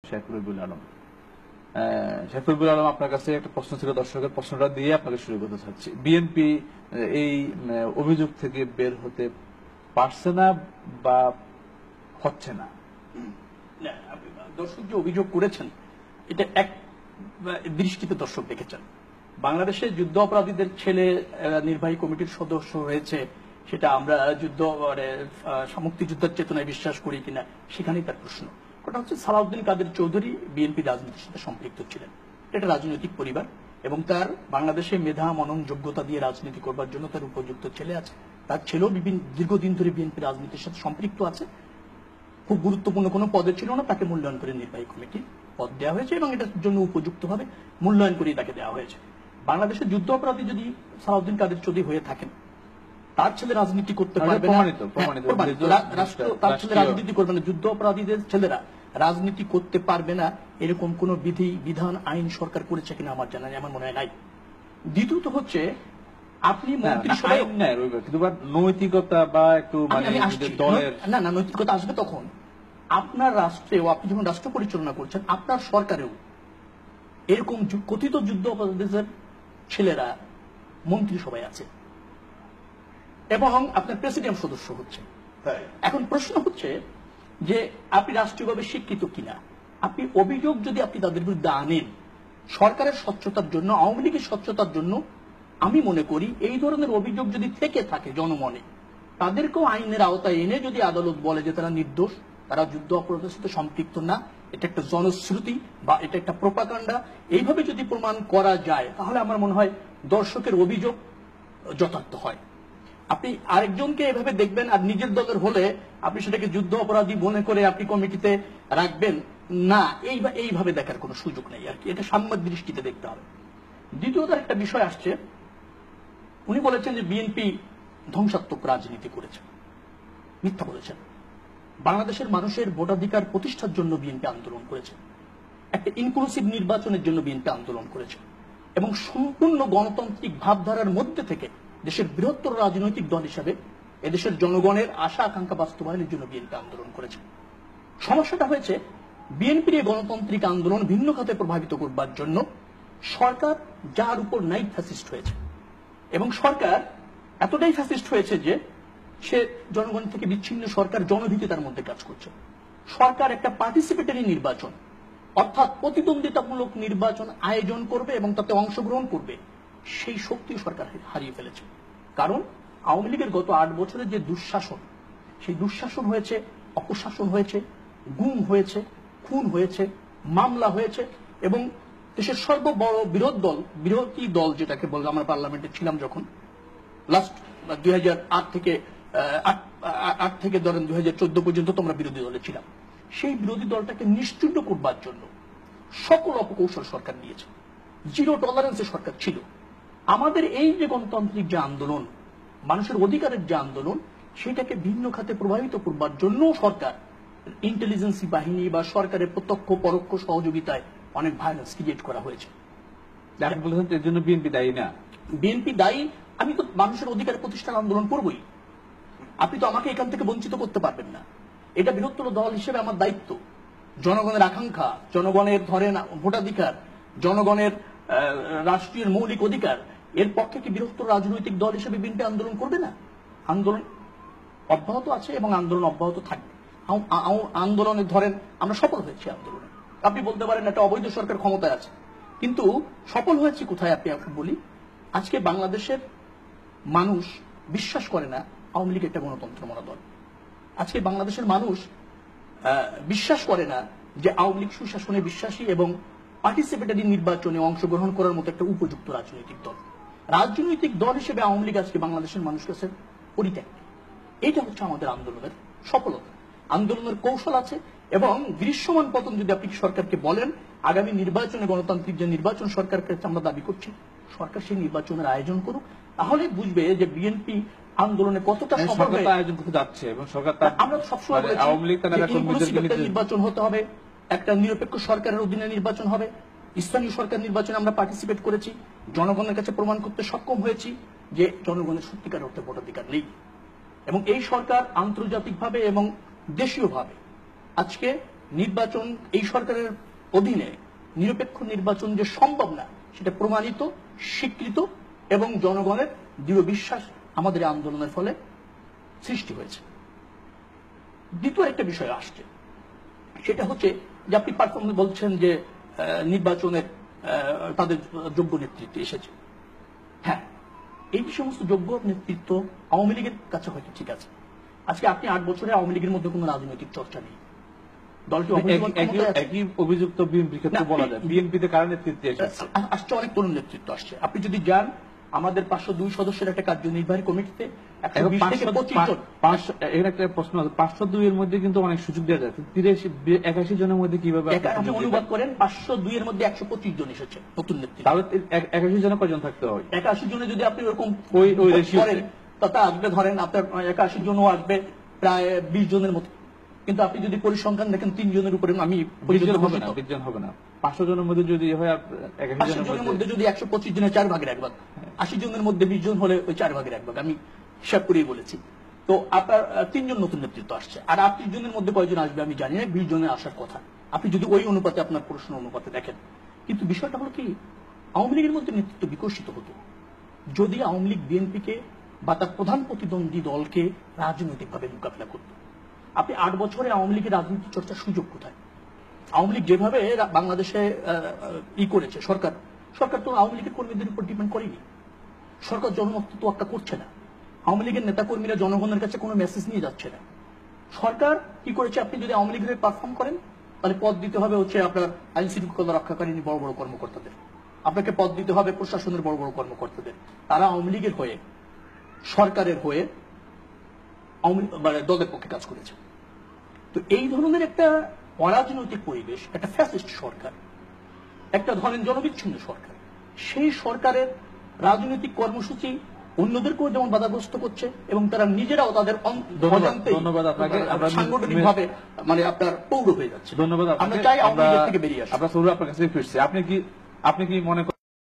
শেখ রবিউল আলম। শেখ রবিউল আলম, আপনার কাছে একটা প্রশ্ন ছিল, দর্শকের প্রশ্নটা দিয়ে আপনাকে শুরু করতে চাচ্ছি। বিএনপি এই অভিযোগ থেকে বের হতে পারছে না বা হচ্ছে না? দর্শক যে অভিযোগ করেছেন এটা এক দৃষ্টিতে দর্শক দেখেছেন। বাংলাদেশে যুদ্ধ অপরাধীদের ছেলে নির্বাহী কমিটির সদস্য হয়েছে, সেটা আমরা যুদ্ধ মুক্তিযুদ্ধের চেতনায় বিশ্বাস করি কিনা সেখানেই তার প্রশ্ন। ওটা হচ্ছে সালাউদ্দিন কাদের চৌধুরী বিএনপি রাজনীতির সাথে সম্পৃক্ত ছিলেন। এটা রাজনৈতিক পরিবার এবং তার বাংলাদেশে মেধা মনন যোগ্যতা দিয়ে রাজনীতি করবার জন্য তার উপযুক্ত ছেলে আছে। তার ছেলেও দীর্ঘদিন ধরে বিএনপি রাজনীতির সাথে সম্পৃক্ত আছে। খুব গুরুত্বপূর্ণ কোনো পদে ছিল না, তাকে মূল্যায়ন করে নির্বাহী কমিটি পদ দেওয়া হয়েছে এবং এটার জন্য উপযুক্তভাবে মূল্যায়ন করে তাকে দেওয়া হয়েছে। বাংলাদেশের যুদ্ধ অপরাধী যদি সালাউদ্দিন কাদের চৌধুরী হয়ে থাকেন, তার ছেলে রাজনীতি করতে পারবে না, তার ছেলে রাজনীতি করবে না, যুদ্ধ অপরাধীদের ছেলেরা রাজনীতি করতে পারবে না, এরকম কোন বিধান আইন সরকার করেছে কিনা আমার জানা নেই, আমার মনে হয় নাই। দ্বিতীয়ত হচ্ছে আপনি মন্ত্রিসভায় নৈতিকতা বা একটু দলের না নৈতিকতা আসবে তখন আপনার রাষ্ট্রেও, আপনি যখন রাষ্ট্র পরিচালনা করছেন, আপনার সরকারেও এরকম কথিত যুদ্ধ অপরাধীদের ছেলেরা মন্ত্রিসভায় আছে এবং আপনার প্রেসিডেন্ট সদস্য হচ্ছে। এখন প্রশ্ন হচ্ছে যে আপনি রাষ্ট্রীয়ভাবে স্বীকৃত কিনা। আপনি অভিযোগ যদি আপনি তাদের বিরুদ্ধে আনেন সরকারের স্বচ্ছতার জন্য, আওয়ামী লীগের স্বচ্ছতার জন্য, আমি মনে করি এই ধরনের অভিযোগ যদি থেকে থাকে জনমনে, তাদেরকেও আইনের আওতায় এনে যদি আদালত বলে যে তারা নির্দোষ, তারা যুদ্ধ অপরাধের সাথে সম্পৃক্ত না, এটা একটা জনশ্রুতি বা এটা একটা প্রোপাগান্ডা, এইভাবে যদি প্রমাণ করা যায় তাহলে আমার মনে হয় দর্শকের অভিযোগ যথার্থ হয়। আপনি আরেকজনকে এভাবে দেখবেন আর নিজের দলের হলে আপনি সেটাকে যুদ্ধ অপরাধী মনে করে আপনি কমিটিতে রাখবেন না, এইভাবে দেখার কোনো সুযোগ নেই আর কি। এটা সাম্যের দৃষ্টিতে দেখতে হবে। দ্বিতীয়ত একটা বিষয় আসছে, উনি বলেছেন যে বিএনপি ধ্বংসাত্মক রাজনীতি করেছে। মিথ্যা বলেছেন। বাংলাদেশের মানুষের ভোটাধিকার প্রতিষ্ঠার জন্য বিএনপি আন্দোলন করেছে, একটা ইনক্লুসিভ নির্বাচনের জন্য বিএনপি আন্দোলন করেছে এবং সম্পূর্ণ গণতান্ত্রিক ভাবধারার মধ্যে থেকে দেশের বৃহত্তর রাজনৈতিক দল হিসাবে এদেশের জনগণের আশা আকাঙ্ক্ষা বাস্তবায়নের জন্য বিএনপি আন্দোলন করেছে। সমস্যাটা হয়েছে বিএনপির এই গণতান্ত্রিক আন্দোলন ভিন্ন খাতে প্রভাবিত করবার জন্য সরকার যার উপর নাই ফ্যাসিস্ট হয়েছে এবং সরকার এতটাই ফ্যাসিস্ট হয়েছে যে সে জনগণ থেকে বিচ্ছিন্ন সরকার, জনভীতি তার মধ্যে কাজ করছে। সরকার একটা পার্টিসিপেটরি নির্বাচন অর্থাৎ প্রতিদ্বন্দ্বিতামূলক নির্বাচন আয়োজন করবে এবং তাতে অংশগ্রহণ করবে, সেই শক্তি সরকার হারিয়ে ফেলেছে। কারণ আওয়ামী লীগের গত 8 বছরের যে দুঃশাসন, সেই দুঃশাসন হয়েছে, অপশাসন হয়েছে, গুম হয়েছে, খুন হয়েছে, মামলা হয়েছে এবং দেশের সর্ববড় বিরোধী দল যেটাকে বলবো, আমরা পার্লামেন্টে ছিলাম যখন লাস্ট 2008 থেকে ধরেন 2014 পর্যন্ত তোমরা বিরোধী দলে ছিলাম, সেই বিরোধী দলটাকে নিশ্চিহ্ন করবার জন্য সকল অপকৌশল সরকার নিয়েছে, জিরো টলারেন্সের সরকার ছিল। আমাদের এই যে গণতান্ত্রিক যে আন্দোলন, মানুষের অধিকারের যে আন্দোলন, সেটাকে ভিন্ন খাতে প্রভাবিত করবার জন্য সরকার ইন্টেলিজেন্সি বাহিনী বা সরকারের প্রত্যক্ষ পরোক্ষ সহযোগিতায় অনেক ভায়োলেন্স ক্রিয়েট করা হয়েছে। এর জন্য বিএনপি দায়ী না? বিএনপি দায়ী। আমি তো মানুষের অধিকার প্রতিষ্ঠার আন্দোলন করবই, আপনি তো আমাকে এখান থেকে বঞ্চিত করতে পারবেন না। এটা বৃহত্তর দল হিসেবে আমার দায়িত্ব। জনগণের আকাঙ্ক্ষা, জনগণের ধরেন ভোটাধিকার, জনগণের রাষ্ট্রীয় মৌলিক অধিকার, এর পক্ষে কি বৃহত্তর রাজনৈতিক দল হিসেবে বিএনপি আন্দোলন করবে না? আন্দোলন অব্যাহত আছে এবং আন্দোলন অব্যাহত থাকবে। আন্দোলনে ধরেন আমরা সফল হয়েছি আন্দোলনে, আপনি বলতে পারেন একটা অবৈধ সরকার ক্ষমতায় আছে, কিন্তু সফল হয়েছে কোথায় আপনি বলি। আজকে বাংলাদেশের মানুষ বিশ্বাস করে না আওয়ামী লীগ একটা গণতন্ত্রমনা দল। আজকে বাংলাদেশের মানুষ বিশ্বাস করে না যে আওয়ামী লীগ সুশাসনে বিশ্বাসী এবং পার্টিসিপেটরি নির্বাচনে অংশগ্রহণ করার মতো একটা উপযুক্ত রাজনৈতিক দল। রাজনৈতিক দল হিসেবে আওয়ামী লীগ আজকে বাংলাদেশের মানুষের কাছে পরিত্যাগ। এইটা হচ্ছে আমাদের আন্দোলনের সফলতা। আন্দোলনের কৌশল আছে এবং দৃশ্যমান পতন যদি আপনি সরকারকে বলেন আগামী নির্বাচনে গণতান্ত্রিক যে নির্বাচন সরকারের কাছে আমরা দাবি করছি, সরকার সেই নির্বাচনের আয়োজন করুক, তাহলে বুঝবে যে বিএনপি আন্দোলনে কতটা আয়োজন করতে যাচ্ছে এবং সরকার আমরা সবসময় নির্বাচন হতে হবে, একটা নিরপেক্ষ সরকারের অধীনে নির্বাচন হবে, স্থানীয় সরকার নির্বাচনে আমরা পার্টিসিপেট করেছি, জনগণের কাছে প্রমাণ করতে সক্ষম হয়েছি যে জনগণের সত্যিকার অর্থে ভোটাধিকার নেই এবং এই সরকার আন্তর্জাতিকভাবে এবং দেশীয়ভাবে আজকে নির্বাচন এই সরকারের অধীনে নিরপেক্ষ নির্বাচন যে সম্ভব না সেটা প্রমাণিত, স্বীকৃত এবং জনগণের দৃঢ় বিশ্বাস আমাদের এই আন্দোলনের ফলে সৃষ্টি হয়েছে। দ্বিতীয় একটা বিষয় আসছে, সেটা হচ্ছে যে আপনি পারফরমেন্স বলছেন যে নির্বাচনের তাদের যোগ্য নেতৃত্ব এসেছে। হ্যাঁ, এই যে সমস্ত যোগ্য নেতৃত্ব আওয়ামী লীগের কাছে হয়তো ঠিক আছে। আজকে আপনি 8 বছরে আওয়ামী লীগের মধ্যে কোনো রাজনৈতিক চর্চা নেই। দলটি একই অভিযুক্ত বিএনপির ক্ষেত্রে বলা যায়, বিএনপিতে কার নেতৃত্বে এসেছে? আসছে অনেক তরুণ নেতৃত্ব আসছে। আপনি যদি যান আমাদের 502 সদস্যের একটা কার্যনির্বাহী কমিটিতে 120 থেকে 25 জন। এখানে একটা প্রশ্ন আছে, 502 এর মধ্যে কিন্তু অনেক সুযোগ দেওয়া যাচ্ছে, 81 জনের মধ্যে কিভাবে আপনি অনুবাদ করেন? 502 এর মধ্যে 125 জন এসেছে নতুন নেতৃত্ব। তাহলে 81 জনে কয়জন থাকতে হয়? 81 জনে যদি আপনি ওরকম ওই রেশিও করেন তাতে আসবে, ধরেন আপনার 81 জনও আসবে প্রায় 20 জনের মতো। কিন্তু আপনি যদি পরিসংখ্যান দেখেন 3 জনের উপরে আমি 20 জন হবে না। 500 জনের মধ্যে যদি হয় 81 জনের মধ্যে যদি 125 জনের 4 ভাগের 1 ভাগ, 80 জনের মধ্যে 20 জন হলে ওই 4 ভাগের 1 ভাগ আমি হিসাব করেই বলেছি। তো আপনার 3 জন নতুন নেতৃত্ব আসছে, আর 28 জনের মধ্যে কয়জন আসবে আমি জানি না, 20 জনের আসার কথা আপনি যদি ওই অনুপাতে আপনার প্রশ্ন অনুপাতে দেখেন। কিন্তু বিষয়টা হলো কি, আওয়ামী লীগের মধ্যে নেতৃত্ব বিকশিত হতো যদি আওয়ামী লীগ বিএনপিকে বা তার প্রধান প্রতিদ্বন্দ্বী দলকে রাজনৈতিকভাবে মোকাবিলা করত। আপনি 8 বছরে আওয়ামী লীগের রাজনীতি চর্চার সুযোগ কোথায়? আওয়ামী লীগ যেভাবে বাংলাদেশে করেছে, সরকার তো আওয়ামী লীগের কর্মীদের উপর ডিপেন্ড করেনি। সরকার জনমত তোয়াক্কা করছে না, আওয়ামী লীগের নেতা কর্মীরা জনগণের কাছে কোনো মেসেজ নিয়ে যাচ্ছে না। সরকার কি করেছে, আপনি যদি আওয়ামী লীগের পারফর্ম করেন তাহলে পদ দিতে হবে হচ্ছে আপনার আইন শৃঙ্খলা রক্ষাকারী বড় বড় কর্মকর্তাদের, আপনাকে পদ দিতে হবে প্রশাসনের বড় বড় কর্মকর্তাদের। তারা আওয়ামী লীগের হয়ে, সরকারের হয়ে দলের পক্ষে কাজ করেছে। তো এই ধরনের একটা অরাজনৈতিক পরিবেশ, একটা ফ্যাসিস্ট সরকার, একটা ধরেন জনবিচ্ছিন্ন সরকার, সেই সরকারের রাজনৈতিক কর্মসূচি অন্যদেরকেও যেমন বাধাগ্রস্ত করছে এবং তারা নিজেরাও তাদের সাংগঠনিকভাবে মানে আপনার পৌর হয়ে যাচ্ছে। ধন্যবাদ। আমরা চাই আওয়ামী লীগ থেকে বেরিয়ে আসি। আপনার কাছে ফিরছি, আপনি কি মনে করেন